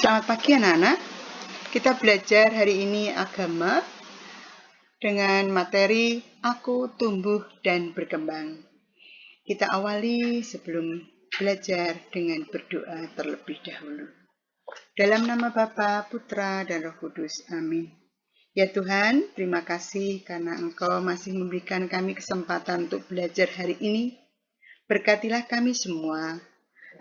Selamat pagi anak-anak. Kita belajar hari ini agama dengan materi Aku Tumbuh dan Berkembang. Kita awali sebelum belajar dengan berdoa terlebih dahulu. Dalam nama Bapa, Putra, dan Roh Kudus. Amin. Ya Tuhan, terima kasih karena Engkau masih memberikan kami kesempatan untuk belajar hari ini. Berkatilah kami semua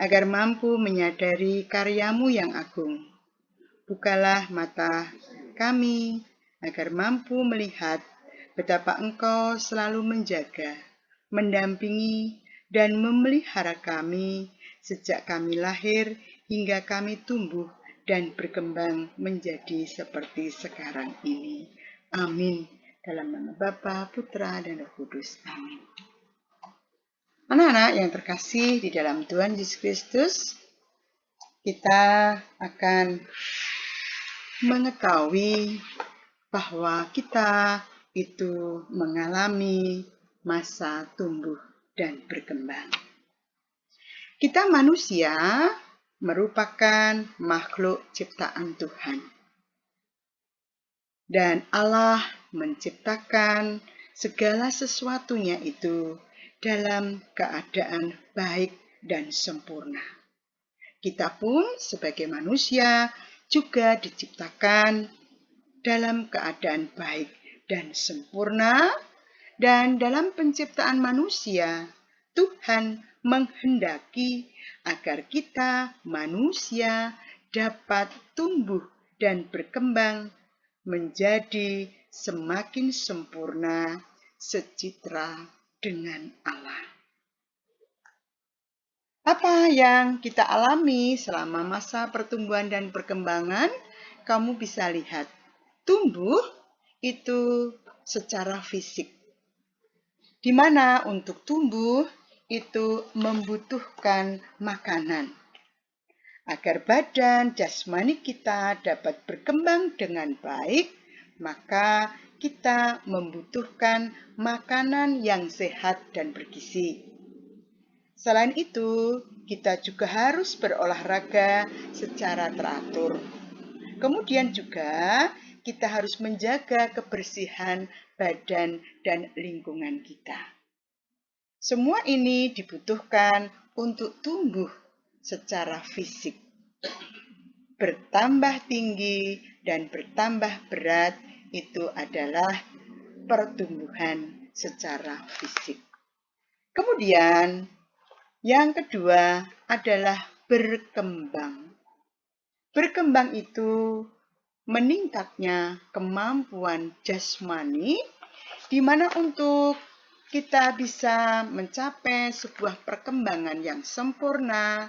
agar mampu menyadari karya-Mu yang agung. Bukalah mata kami agar mampu melihat betapa Engkau selalu menjaga, mendampingi, dan memelihara kami sejak kami lahir hingga kami tumbuh dan berkembang menjadi seperti sekarang ini. Amin. Dalam nama Bapa, Putra, dan Roh Kudus. Amin. Anak-anak yang terkasih di dalam Tuhan Yesus Kristus, kita akan mengetahui bahwa kita itu mengalami masa tumbuh dan berkembang. Kita manusia merupakan makhluk ciptaan Tuhan. Dan Allah menciptakan segala sesuatunya itu dalam keadaan baik dan sempurna. Kita pun sebagai manusia juga diciptakan dalam keadaan baik dan sempurna, dan dalam penciptaan manusia, Tuhan menghendaki agar kita manusia dapat tumbuh dan berkembang menjadi semakin sempurna secitra dengan Allah. Apa yang kita alami selama masa pertumbuhan dan perkembangan, kamu bisa lihat. Tumbuh itu secara fisik, di mana untuk tumbuh itu membutuhkan makanan. Agar badan jasmani kita dapat berkembang dengan baik, maka kita membutuhkan makanan yang sehat dan bergizi. Selain itu, kita juga harus berolahraga secara teratur. Kemudian juga kita harus menjaga kebersihan badan dan lingkungan kita. Semua ini dibutuhkan untuk tumbuh secara fisik. Bertambah tinggi dan bertambah berat itu adalah pertumbuhan secara fisik. Kemudian yang kedua adalah berkembang. Berkembang itu meningkatnya kemampuan jasmani, di mana untuk kita bisa mencapai sebuah perkembangan yang sempurna,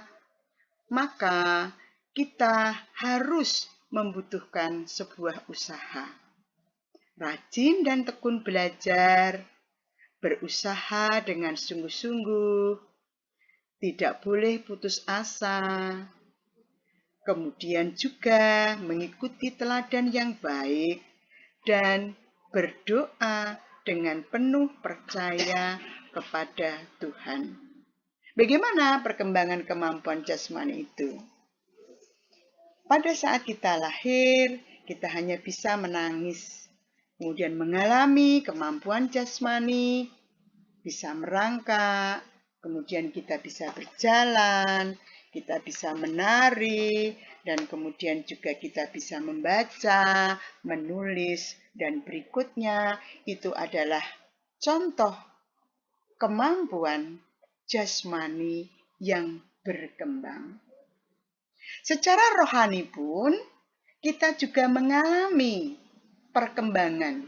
maka kita harus membutuhkan sebuah usaha. Rajin dan tekun belajar, berusaha dengan sungguh-sungguh, tidak boleh putus asa, kemudian juga mengikuti teladan yang baik dan berdoa dengan penuh percaya kepada Tuhan. Bagaimana perkembangan kemampuan jasmani itu? Pada saat kita lahir, kita hanya bisa menangis, kemudian mengalami kemampuan jasmani, bisa merangkak, kemudian kita bisa berjalan, kita bisa menari, dan kemudian juga kita bisa membaca, menulis, dan berikutnya itu adalah contoh kemampuan jasmani yang berkembang. Secara rohani pun, kita juga mengalami perkembangan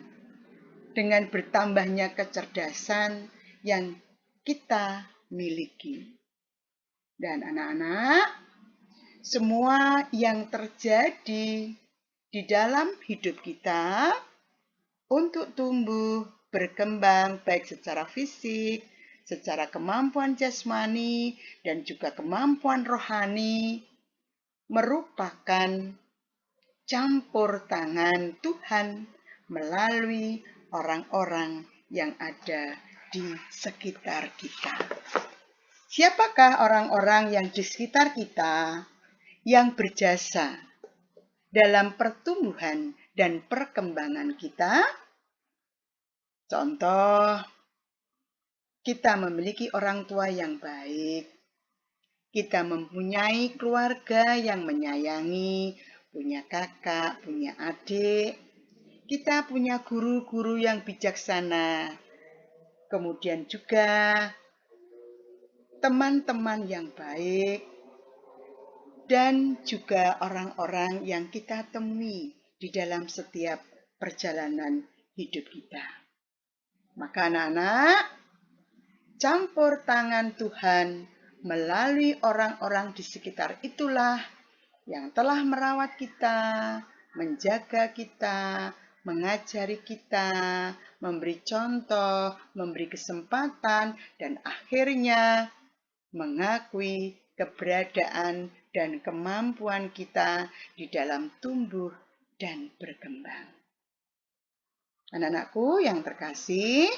dengan bertambahnya kecerdasan yang kita miliki. Dan anak-anak, semua yang terjadi di dalam hidup kita untuk tumbuh, berkembang baik secara fisik, secara kemampuan jasmani, dan juga kemampuan rohani, merupakan campur tangan Tuhan melalui orang-orang yang ada di sekitar kita. Siapakah orang-orang yang di sekitar kita yang berjasa dalam pertumbuhan dan perkembangan kita. Contoh, kita memiliki orang tua yang baik, kita mempunyai keluarga yang menyayangi, punya kakak, punya adik, kita punya guru-guru yang bijaksana, kemudian juga teman-teman yang baik, dan juga orang-orang yang kita temui di dalam setiap perjalanan hidup kita. Maka anak-anak, campur tangan Tuhan melalui orang-orang di sekitar itulah yang telah merawat kita, menjaga kita, mengajari kita, memberi contoh, memberi kesempatan, dan akhirnya mengakui keberadaan dan kemampuan kita di dalam tumbuh dan berkembang. Anak-anakku yang terkasih,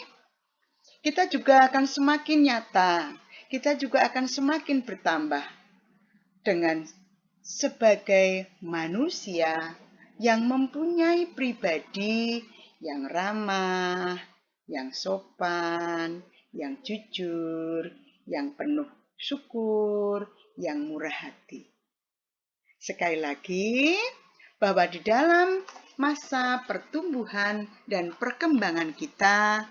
kita juga akan semakin nyata, kita juga akan semakin bertambah dengan sebagai manusia yang mempunyai pribadi yang ramah, yang sopan, yang jujur, yang penuh syukur, yang murah hati. Sekali lagi, bahwa di dalam masa pertumbuhan dan perkembangan kita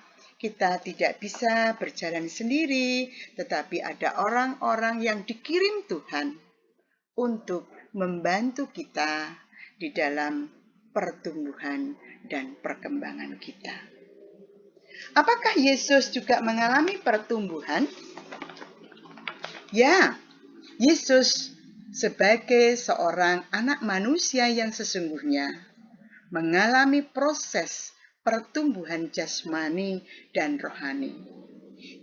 tidak bisa berjalan sendiri, tetapi ada orang-orang yang dikirim Tuhan untuk membantu kita di dalam pertumbuhan dan perkembangan kita. Apakah Yesus juga mengalami pertumbuhan? Ya, Yesus sebagai seorang anak manusia yang sesungguhnya mengalami proses pertumbuhan jasmani dan rohani.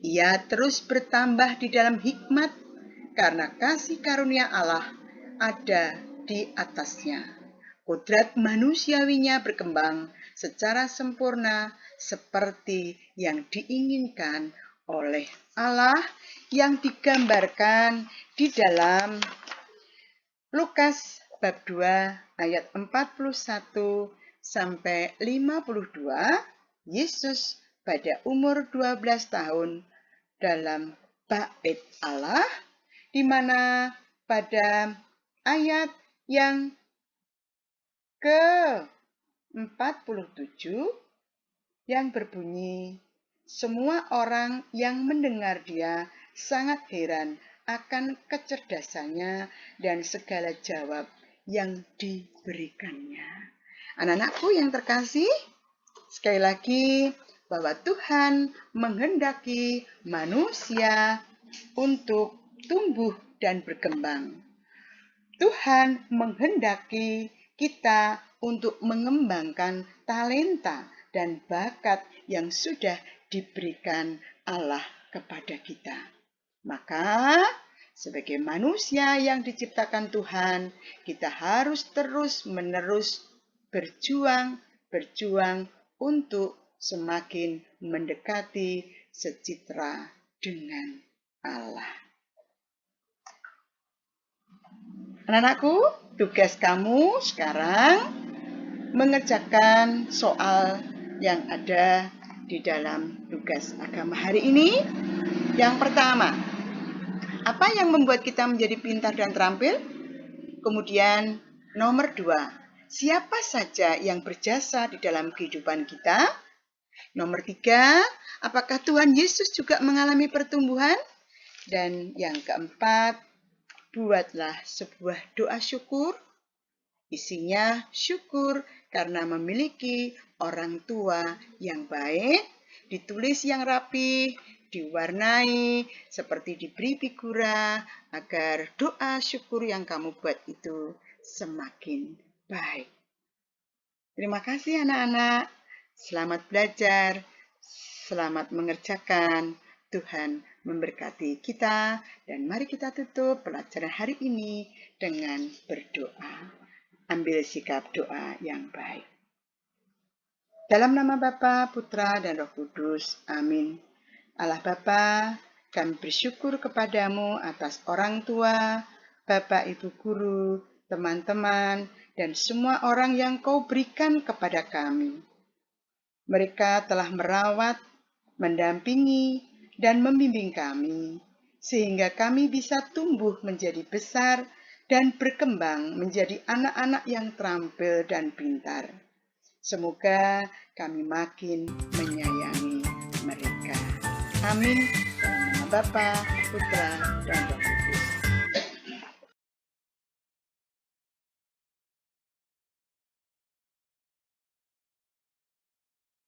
Ia terus bertambah di dalam hikmat karena kasih karunia Allah ada di atasnya. Kodrat manusiawinya berkembang secara sempurna seperti yang diinginkan oleh Allah yang digambarkan di dalam Lukas bab 2 ayat 41 sampai 52. Yesus pada umur 12 tahun dalam bait Allah, di mana pada ayat yang ke-47 yang berbunyi, semua orang yang mendengar dia sangat heran akan kecerdasannya dan segala jawab yang diberikannya. Anak-anakku yang terkasih, sekali lagi bahwa Tuhan menghendaki manusia untuk tumbuh dan berkembang. Tuhan menghendaki kita untuk mengembangkan talenta dan bakat yang sudah diberikan Allah kepada kita. Maka, sebagai manusia yang diciptakan Tuhan, kita harus terus-menerus berjuang untuk semakin mendekati secitra dengan Allah. Anak-anakku, tugas kamu sekarang mengerjakan soal yang ada di dalam tugas agama hari ini. Yang pertama, apa yang membuat kita menjadi pintar dan terampil? Kemudian nomor 2, siapa saja yang berjasa di dalam kehidupan kita? Nomor 3, apakah Tuhan Yesus juga mengalami pertumbuhan? Dan yang keempat, buatlah sebuah doa syukur. Isinya syukur karena memiliki orang tua yang baik, ditulis yang rapi, diwarnai seperti diberi figura agar doa syukur yang kamu buat itu semakin baik. Terima kasih anak-anak. Selamat belajar, selamat mengerjakan. Tuhan memberkati kita dan mari kita tutup pelajaran hari ini dengan berdoa. Ambil sikap doa yang baik. Dalam nama Bapa, Putra, dan Roh Kudus. Amin. Allah Bapa, kami bersyukur kepadamu atas orang tua, Bapak, Ibu guru, teman-teman dan semua orang yang Kau berikan kepada kami. Mereka telah merawat, mendampingi, dan membimbing kami, sehingga kami bisa tumbuh menjadi besar dan berkembang menjadi anak-anak yang terampil dan pintar. Semoga kami makin menyayangi mereka. Amin. Dalam nama Bapa, Putra, dan Roh